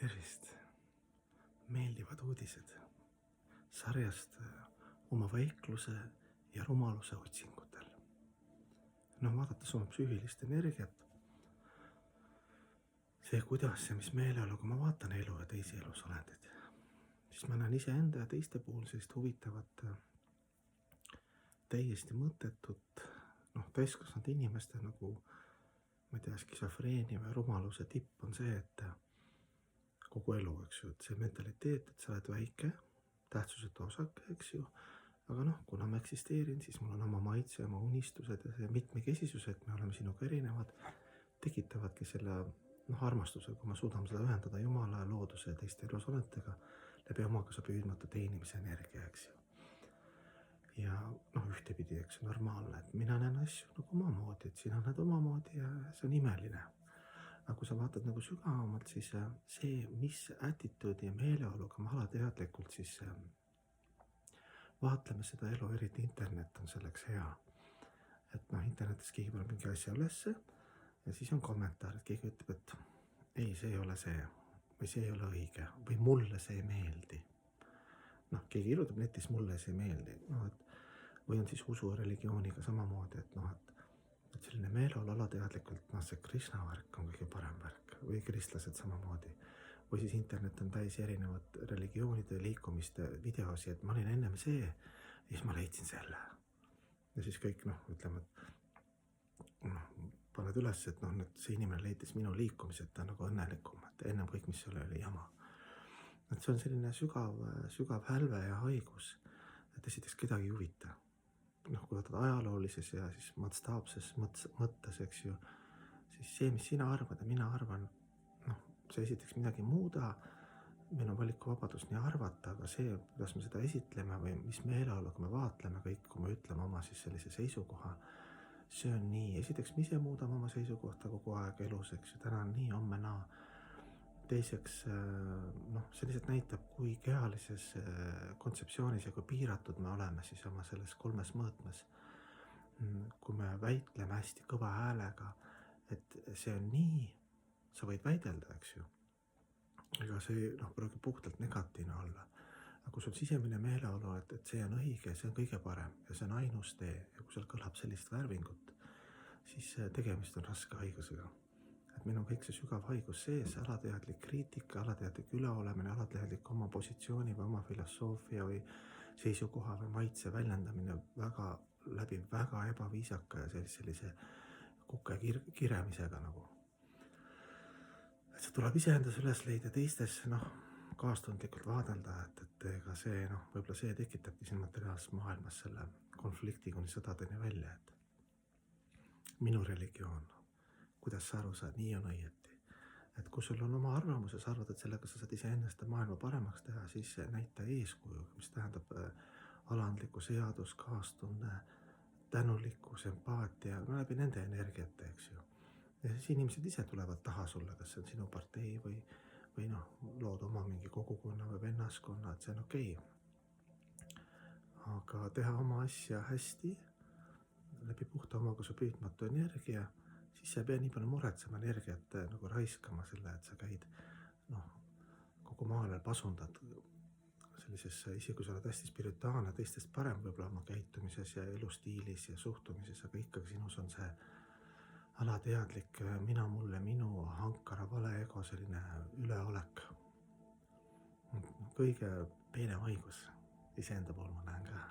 tervist! Meeldivad uudised sarjast oma väikluse ja rumaluse otsingutel. Vaadates oma psüühilist energiat, see kuidas ja mis meeleoluga ma vaatan elu ja teisi elusolendeid, siis ma näen iseenda ja teiste puhul sellist huvitavat, täiesti mõttetut, täiskasvanud inimeste nagu, ma ei tea, skisofreenia või rumaluse tipp on see, et kogu elu, eks ju, et see mentaliteet, et sa oled väike, tähtsusetu osake, eks ju, aga kuna ma eksisteerin, siis mul on oma maitse, oma unistused ja see mitmekesisus, et me oleme sinuga erinevad, tekitavadki selle armastuse, kui me suudame seda ühendada Jumala, looduse ja teiste elusolenditega läbi omakasa püüdmatu teenimise energia, eks ju. Ja ühtepidi, eks normaalne, et mina näen asju nagu omamoodi, et sina näed omamoodi ja see on imeline. Aga kui sa vaatad nagu sügavamalt, siis see, mis attitude ja meeleoluga me alateadlikult siis vaatleme seda elu, eriti internet on selleks hea. Et internetis keegi paneb mingi asja ülesse ja siis on kommentaar, et keegi ütleb, et ei, see ei ole see või see ei ole õige või mulle see ei meeldi. Keegi kirjutab netis, mulle see ei meeldi. Või on siis usu ja religiooniga samamoodi, et selline meeleolu alateadlikult, see Krishna värk on kõige parem värk või kristlased samamoodi. Või siis internet on täis erinevad religioonide liikumiste videosi, et ma olin ennem see ja siis ma leidsin selle. Ja siis kõik ütleme, et paned üles, et see inimene leidis minu liikumise, et ta on nagu õnnelikum, et ennem kõik, mis selle oli jama. Et see on selline sügav hälve ja haigus, et esiteks kedagi ei huvita. Kui võtad ajaloolises ja siis matstaapses mõttes, eks ju, siis see, mis sina arvad ja mina arvan, see esiteks midagi muuda, meil on valikuvabadus nii arvata, aga see, kuidas me seda esitleme või mis meeleoluga me vaatleme kõik, kui me ütleme oma siis sellise seisukoha, see on nii, esiteks me ise muudame oma seisukohta kogu aeg elus, eks ju, täna on nii, homme naa. Teiseks, see lihtsalt näitab, kui kehalises kontseptsioonis ja kui piiratud me oleme siis oma selles 3 mõõtmes. Kui me väitleme hästi kõva häälega, et see on nii, sa võid väidelda, eks ju. Ega see praegu puhtalt negatiivne olla. Aga kui sul sisemine meeleolu, et see on õige, see on kõige parem ja see on ainus tee ja kui seal kõlab sellist värvingut, siis tegemist on raske haigusega. Et meil on kõik see sügav haigus sees, alateadlik kriitika, alateadlik üleolemine, alateadlik oma positsiooni või oma filosoofia või seisukoha või maitse väljendamine läbi väga ebaviisaka ja sellise kukke kiremisega nagu. Et see tuleb iseendas üles leida teistes, kaastundlikult vaadelda, et ega see, võib-olla see tekitabki siin materiaalses maailmas selle konflikti kuni sõdadeni välja, et minu religioon, kuidas sa aru saad, nii on õieti. Et kui sul on oma arvamus ja sa arvad, et sellega sa saad iseennast maailma paremaks teha, siis näita eeskuju, mis tähendab alandlikkus, headus, kaastunne, tänulikkus, empaatia, läbi nende energiate, eks ju. Ja siis inimesed ise tulevad taha sulle, kas see on sinu partei või lood oma mingi kogukonna või vennaskonna, et see on okei. Aga teha oma asja hästi, läbi puhta omaga püüdmatu energia, siis sa ei pea nii palju muretsema energiat nagu raiskama selle, et sa käid kogu maale pasundad sellises, isegi kui sa oled hästi spirituaalne, teistest parem võib-olla oma käitumises ja elustiilis ja suhtumises, aga ikkagi sinus on see alateadlik mina, mulle, minu, hankara, vale ego, selline üleolek. Kõige peenem haigus iseenda pool ma näen ka.